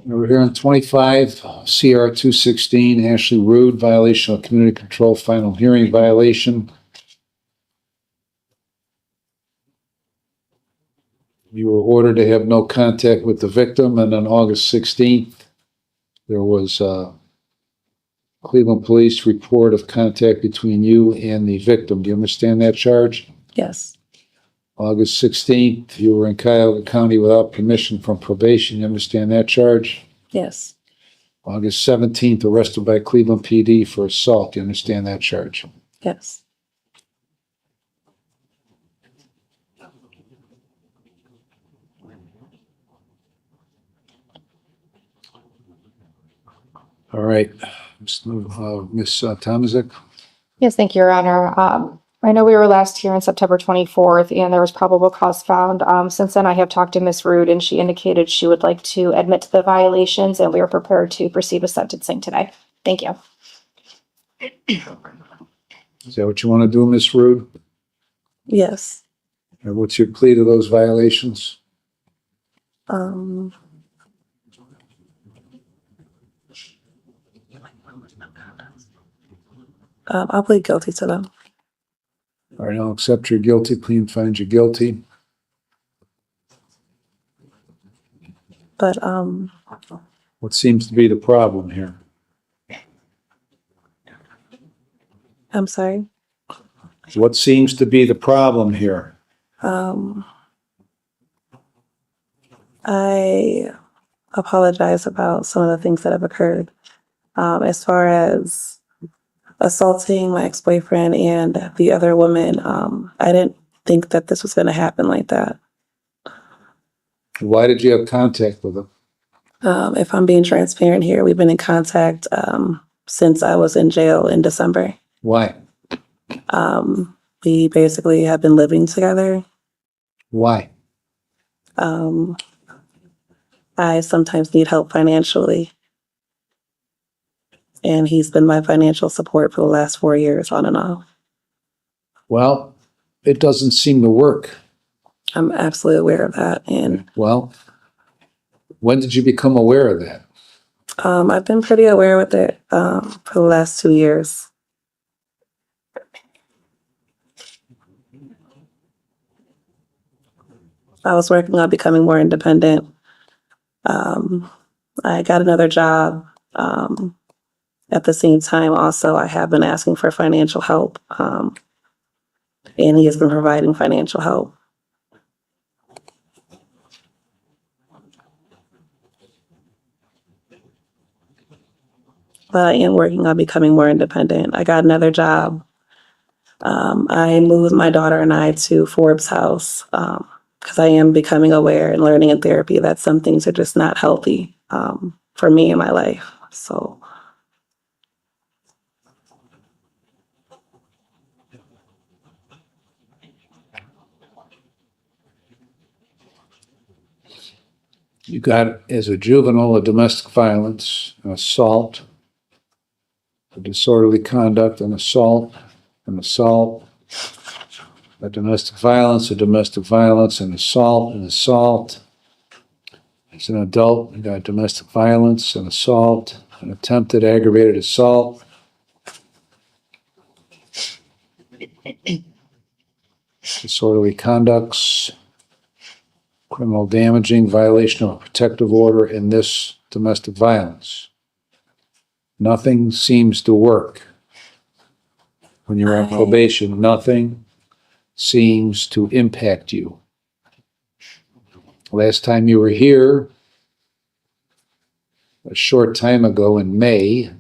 We're here on 25 CR 216, Ashley Rude, violation of community control, final hearing violation. You were ordered to have no contact with the victim, and on August 16th, there was a Cleveland Police report of contact between you and the victim. Do you understand that charge? Yes. August 16th, you were in Cuyahoga County without permission from probation. You understand that charge? Yes. August 17th, arrested by Cleveland PD for assault. You understand that charge? Yes. All right. Ms. Tomaszek? Yes, thank you, Your Honor. I know we were last here on September 24th and there was probable cause found. Since then, I have talked to Ms. Rude and she indicated she would like to admit to the violations and we are prepared to proceed with sentencing today. Thank you. Is that what you want to do, Ms. Rude? Yes. And what's your plea to those violations? I'll plead guilty to them. All right, I'll accept your guilty plea and find you guilty. But What seems to be the problem here? I'm sorry. What seems to be the problem here? I apologize about some of the things that have occurred. As far as assaulting my ex-boyfriend and the other woman, I didn't think that this was going to happen like that. Why did you have contact with him? If I'm being transparent here, we've been in contact since I was in jail in December. Why? We basically have been living together. Why? I sometimes need help financially. And he's been my financial support for the last 4 years, on and off. Well, it doesn't seem to work. I'm absolutely aware of that. And Well, when did you become aware of that? I've been pretty aware with it for the last 2 years. I was working on becoming more independent. I got another job. At the same time, also, I have been asking for financial help, and he has been providing financial help. But I am working on becoming more independent. I got another job. I moved my daughter and I to Forbes' house because I am becoming aware and learning in therapy that some things are just not healthy for me in my life. So. You got, as a juvenile, a domestic violence, an assault, a disorderly conduct, an assault, a domestic violence, an assault. As an adult, you got domestic violence, an assault, an attempted aggravated assault. Disorderly conducts, criminal damaging, violation of a protective order in this domestic violence. Nothing seems to work. When you're on probation, nothing seems to impact you. Last time you were here, a short time ago in May,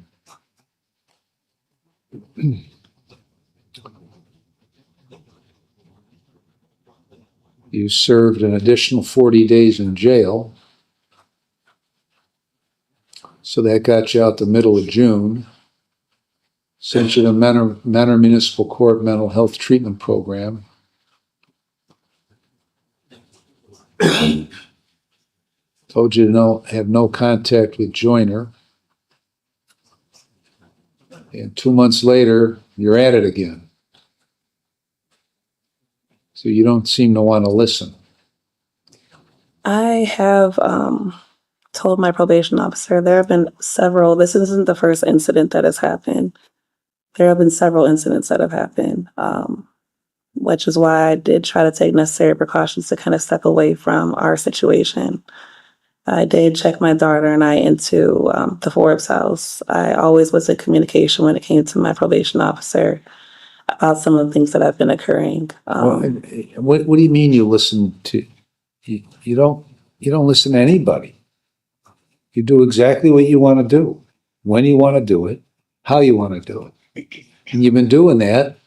you served an additional 40 days in jail. So that got you out the middle of June. Sent you to Menor Municipal Court Mental Health Treatment Program. Told you to have no contact with Joyner. And 2 months later, you're at it again. So you don't seem to want to listen. I have told my probation officer there have been several, this isn't the first incident that has happened. There have been several incidents that have happened, which is why I did try to take necessary precautions to kind of step away from our situation. I did check my daughter and I into the Forbes house. I always was in communication when it came to my probation officer about some of the things that have been occurring. What do you mean you listen to, you don't listen to anybody. You do exactly what you want to do, when you want to do it, how you want to do it. And you've been doing that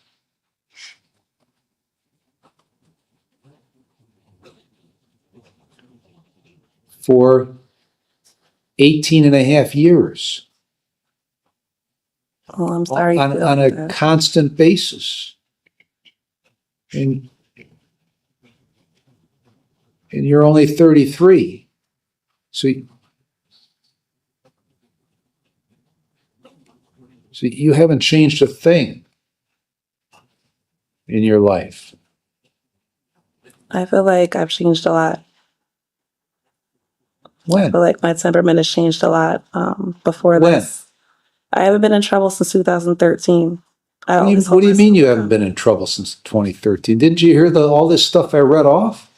for 18 and a half years Oh, I'm sorry. you feel on like a that. constant basis. And you're only 33. So you haven't changed a thing in your life. I feel like I've changed a lot. I When? feel like my temperament has changed a lot before When? this. I haven't been in trouble since 2013. What do you mean you haven't been in trouble since 2013? Didn't you hear all this stuff I read off?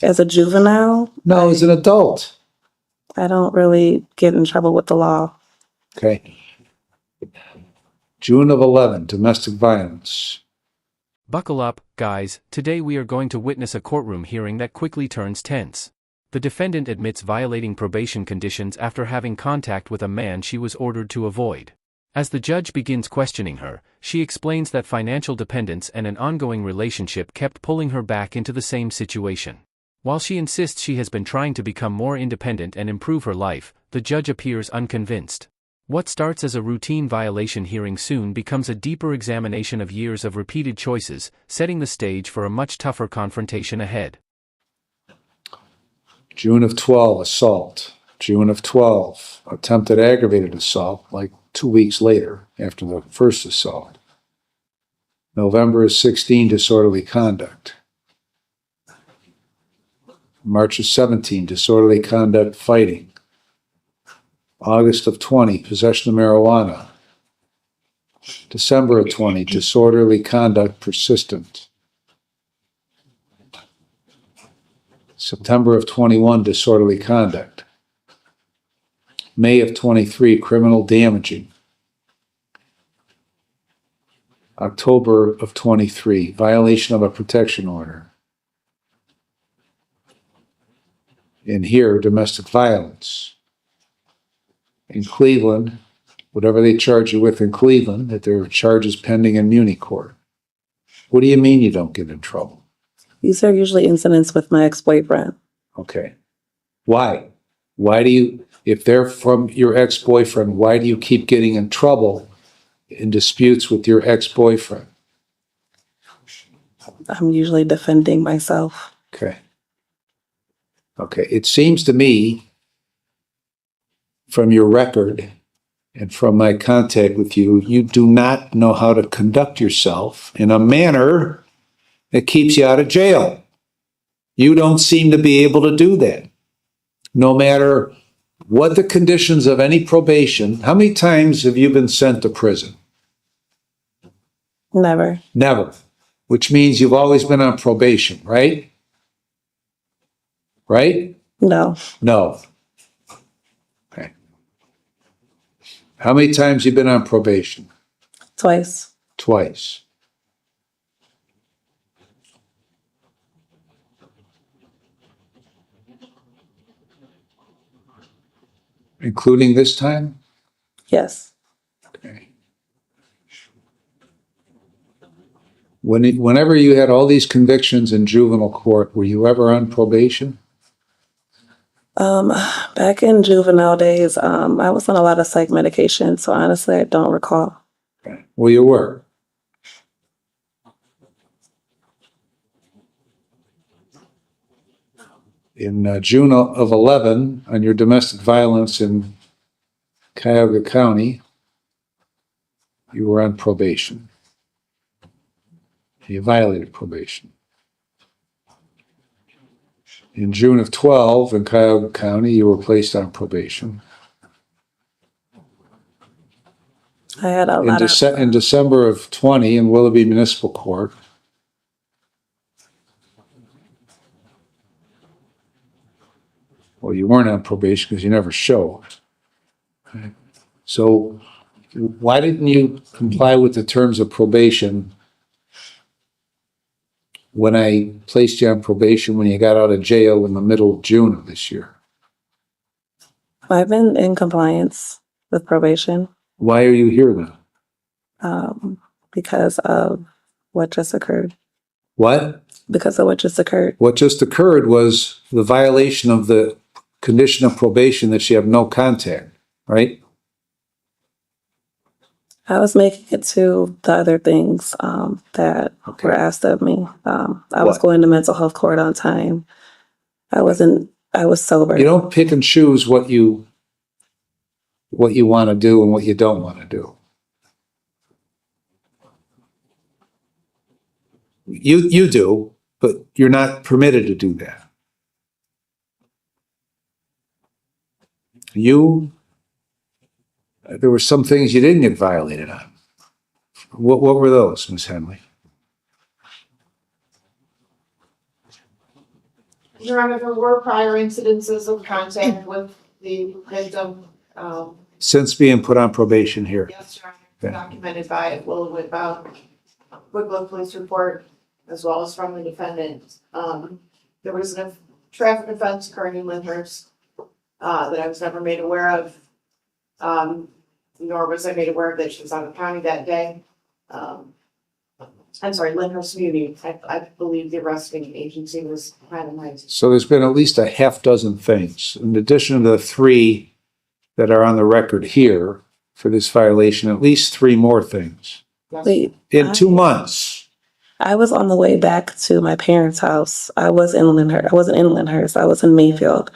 As a juvenile? No, as an adult. I don't really get in trouble with the law. Okay. June of 11, domestic violence. Buckle up, guys, today we are going to witness a courtroom hearing that quickly turns tense. The defendant admits violating probation conditions after having contact with a man she was ordered to avoid. As the judge begins questioning her, she explains that financial dependence and an ongoing relationship kept pulling her back into the same situation. While she insists she has been trying to become more independent and improve her life, the judge appears unconvinced. What starts as a routine violation hearing soon becomes a deeper examination of years of repeated choices, setting the stage for a much tougher confrontation ahead. June of 12, assault. June of 12, attempted aggravated assault, like 2 weeks later after the first assault. November of 16, disorderly conduct. March of 17, disorderly conduct, fighting. August of 20, possession of marijuana. December of 20, disorderly conduct, persistent. September of 21, disorderly conduct. May of 23, criminal damaging. October of 23, violation of a protection order. In here, domestic violence. In Cleveland, whatever they charge you with in Cleveland, that there are charges pending in Muni court. What do you mean you don't get in trouble? These are usually incidents with my ex-boyfriend. Okay. Why? Why do you, if they're from your ex-boyfriend, why do you keep getting in trouble in disputes with your ex-boyfriend? I'm usually defending myself. Okay. Okay. It seems to me, from your record and from my contact with you, you do not know how to conduct yourself in a manner that keeps you out of jail. You don't seem to be able to do that. No matter what the conditions of any probation, how many times have you been sent to prison? Never. Never. Which means you've always been on probation, right? Right? No. No. Okay. How many times have you been on probation? Twice. Twice. Including this time? Yes. Okay. Whenever you had all these convictions in juvenile court, were you ever on probation? Back in juvenile days, I was on a lot of psych medication, so honestly, I don't recall. Okay. Well, you were. In June of 11, on your domestic violence in Cuyahoga County, you were on probation. You violated probation. In June of 12, in Cuyahoga County, you were placed on probation. I had a lot of, In December of 20, in Willoughby Municipal Court, well, you weren't on probation because you never showed. Okay. So why didn't you comply with the terms of probation when I placed you on probation when you got out of jail in the middle of June of this year? I've been in compliance with probation, Why are you here then? because of what just occurred. What? Because of what just occurred. What just occurred was the violation of the condition of probation that you have no contact, right? I was making it to the other things that Okay. were asked of me. I was What? going to mental health court on time. I was sober. You don't pick and choose what you want to do and what you don't want to do. You do, but you're not permitted to do that. There were some things you didn't get violated on. What were those, Ms. Henley? Your Honor, there were prior incidences of contact with the victim. Since being put on probation here. Yes, Your Honor, Okay. documented by Willowwood Woodbrook Police Report, as well as from the defendant. There was a traffic offense occurring in Lyndhurst that I was never made aware of, nor was I made aware of that she was out of county that day. I'm sorry, Lyndhurst Community. I believe the arresting agency was randomized. So there's been at least a half dozen things, in addition to the 3 that are on the record here for this violation, at least 3 more things. Wait, In 2 months. I was on the way back to my parents' house. I was in Lyndhurst. I wasn't in Lyndhurst. I was in Mayfield.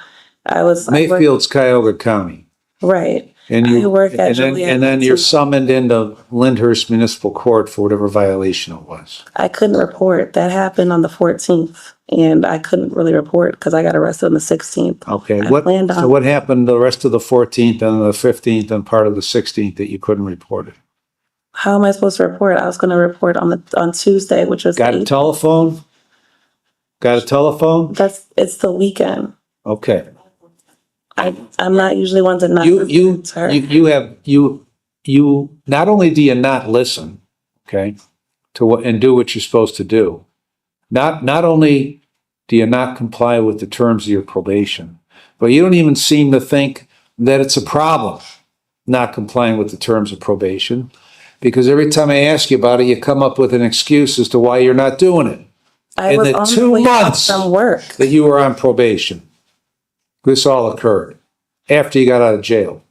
Mayfield's Cuyahoga County. Right. And I work at and then you're summoned into Lyndhurst Municipal Court for whatever violation it was. I couldn't report. That happened on the 14th, and I couldn't really report because I got arrested on the 16th. Okay, planned on- so what happened the rest of the 14th and the 15th and part of the 16th that you couldn't report it? How am I supposed to report? I was going to report on Tuesday, which was Got a telephone? Got a telephone? it's the weekend. Okay. I'm not usually one to not You listen to her. not only do you not listen, okay, to what and do what you're supposed to do, not only do you not comply with the terms of your probation, but you don't even seem to think that it's a problem not complying with the terms of probation, because every time I ask you about it, you come up with an excuse as to why you're not doing it. I in was the on 2 the way back months from work. that you were on probation. This all occurred after you got out of jail.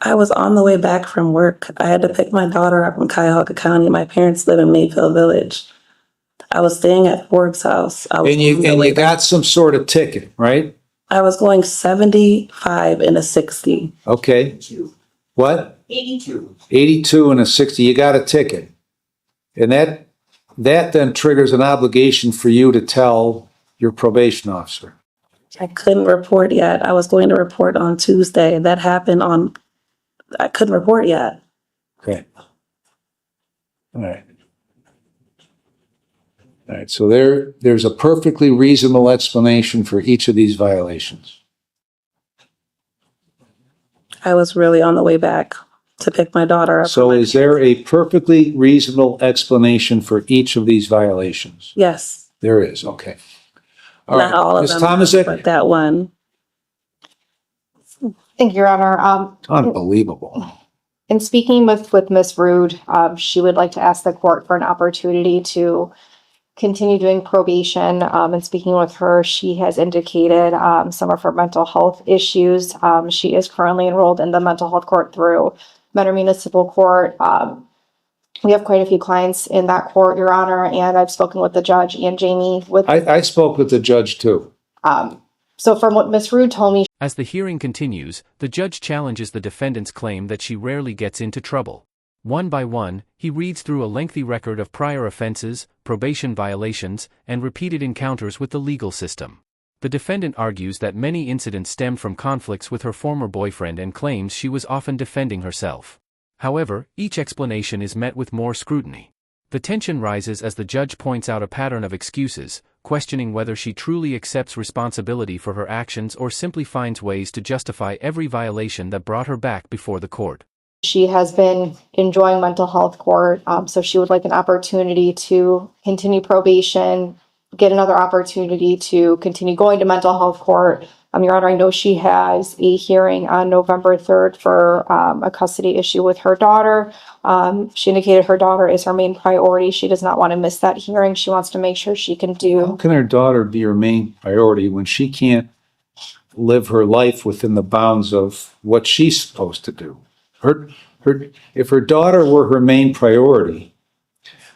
I was on the way back from work. I had to pick my daughter up in Cuyahoga County. My parents live in Mayfield Village. I was staying at Forbes' house. And you got some sort of ticket, right? I was going 75 and a 60. Okay. What? 82. 82 and a 60. You got a ticket. And that then triggers an obligation for you to tell your probation officer. I couldn't report yet. I was going to report on Tuesday. That happened I couldn't report yet. Okay. All right. All right. So there's a perfectly reasonable explanation for each of these violations. I was really on the way back to pick my daughter up. So is there a perfectly reasonable explanation for each of these violations? Yes. There is. Okay. All Not right. all of Ms. them, Tomaszek? but that one. Thank you, Your Honor. Unbelievable. In speaking with Ms. Rude, she would like to ask the court for an opportunity to continue doing probation. And speaking with her, she has indicated some of her mental health issues. She is currently enrolled in the mental health court through Mentor Municipal Court. We have quite a few clients in that court, Your Honor, and I've spoken with the judge and Jamie with. I spoke with the judge too. So from what Ms. Rude told me, As the hearing continues, the judge challenges the defendant's claim that she rarely gets into trouble. One by one, he reads through a lengthy record of prior offenses, probation violations, and repeated encounters with the legal system. The defendant argues that many incidents stemmed from conflicts with her former boyfriend and claims she was often defending herself. However, each explanation is met with more scrutiny. The tension rises as the judge points out a pattern of excuses, questioning whether she truly accepts responsibility for her actions or simply finds ways to justify every violation that brought her back before the court. She has been enjoying mental health court, so she would like an opportunity to continue probation, get another opportunity to continue going to mental health court. Your Honor, I know she has a hearing on November 3rd for a custody issue with her daughter. She indicated her daughter is her main priority. She does not want to miss that hearing. She wants to make sure she can How do. can her daughter be her main priority when she can't live her life within the bounds of what she's supposed to do? If her daughter were her main priority,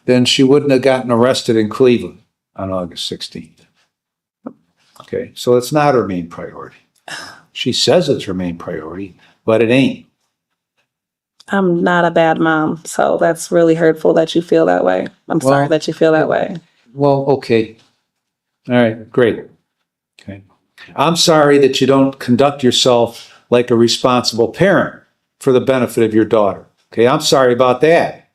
then she wouldn't have gotten arrested in Cleveland on August 16th. Okay, so it's not her main priority. She says it's her main priority, but it ain't. I'm not a bad mom, so that's really hurtful that you feel that way. I'm sorry Well, that you feel that way. Well, okay. All right, great. Okay. I'm sorry that you don't conduct yourself like a responsible parent for the benefit of your daughter. Okay, I'm sorry about that.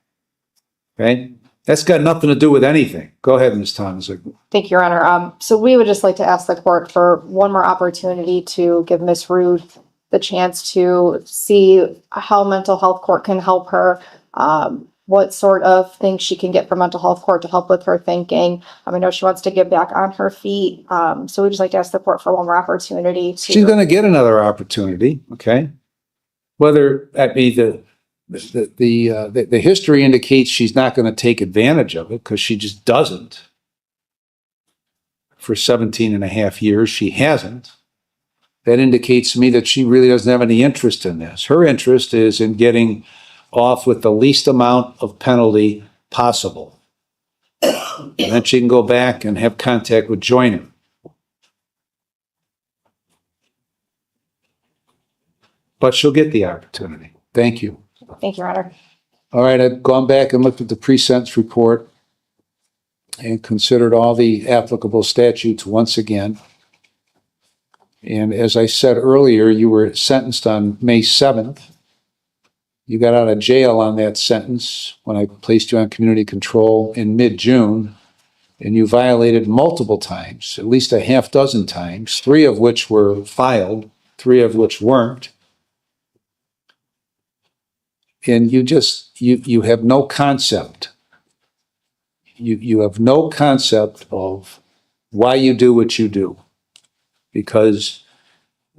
Okay? That's got nothing to do with anything. Go ahead, Ms. Thomas. Thank you, Your Honor. So we would just like to ask the court for one more opportunity to give Ms. Rude the chance to see how mental health court can help her, what sort of things she can get from mental health court to help with her thinking. I know she wants to get back on her feet. So we'd just like to ask the court for one more opportunity to. She's going to get another opportunity, okay? Whether that be the history indicates she's not going to take advantage of it because she just doesn't. For 17 and a half years, she hasn't. That indicates to me that she really doesn't have any interest in this. Her interest is in getting off with the least amount of penalty possible. And then she can go back and have contact with Joyner. But she'll get the opportunity. Thank you. Thank you, Your Honor. All right, I've gone back and looked at the pre-sentence report and considered all the applicable statutes once again. And as I said earlier, you were sentenced on May 7th. You got out of jail on that sentence when I placed you on community control in mid-June, and you violated multiple times, at least a half dozen times, 3 of which were filed, 3 of which weren't. And you have no concept. You have no concept of why you do what you do. Because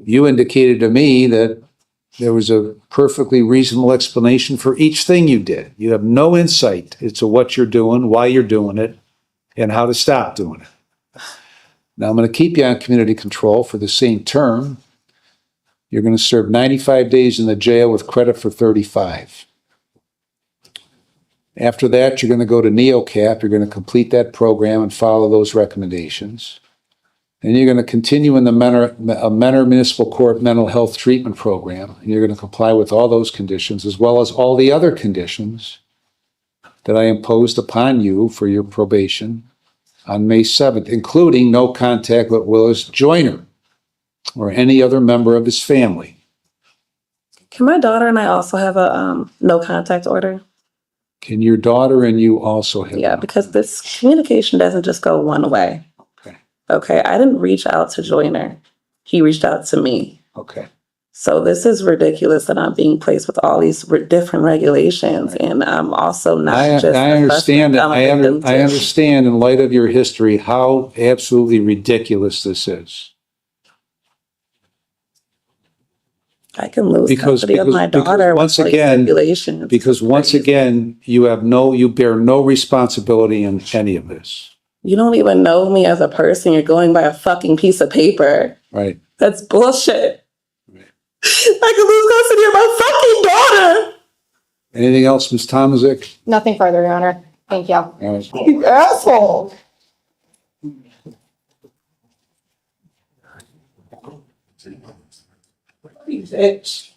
you indicated to me that there was a perfectly reasonable explanation for each thing you did. You have no insight into what you're doing, why you're doing it, and how to stop doing it. Now, I'm going to keep you on community control for the same term. You're going to serve 95 days in the jail with credit for 35. After that, you're going to go to NeoCap. You're going to complete that program and follow those recommendations. And you're going to continue in the Mentor Municipal Court Mental Health Treatment Program. And you're going to comply with all those conditions, as well as all the other conditions that I imposed upon you for your probation on May 7th, including no contact with Willis Joyner or any other member of his family. Can my daughter and I also have a no contact order? Can your daughter and you also have? Yeah, because this communication doesn't just go one way. Okay. Okay, I didn't reach out to Joyner. He reached out to me. Okay. So this is ridiculous that I'm being placed with all these different regulations, right. And I'm also not I understand that. I understand in light of your history how absolutely ridiculous this is. I can lose custody of my daughter once with again, regulations. because once again, you bear no responsibility in any of this. You don't even know me as a person. You're going by a fucking piece of paper. Right. That's bullshit. Right. I could lose custody of my fucking daughter. Anything else, Ms. Tomaszek? Nothing further, Your Honor. Thank you. All right. You asshole. You bitch.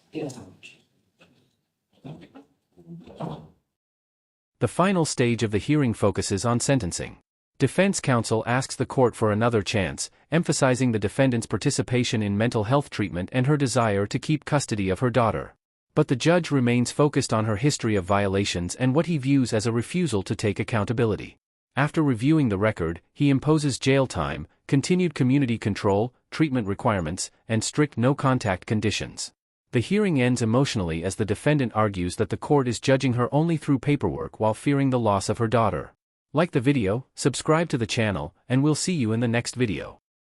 The final stage of the hearing focuses on sentencing. Defense counsel asks the court for another chance, emphasizing the defendant's participation in mental health treatment and her desire to keep custody of her daughter. But the judge remains focused on her history of violations and what he views as a refusal to take accountability. After reviewing the record, he imposes jail time, continued community control, treatment requirements, and strict no-contact conditions. The hearing ends emotionally as the defendant argues that the court is judging her only through paperwork while fearing the loss of her daughter. Like the video, subscribe to the channel, and we'll see you in the next video.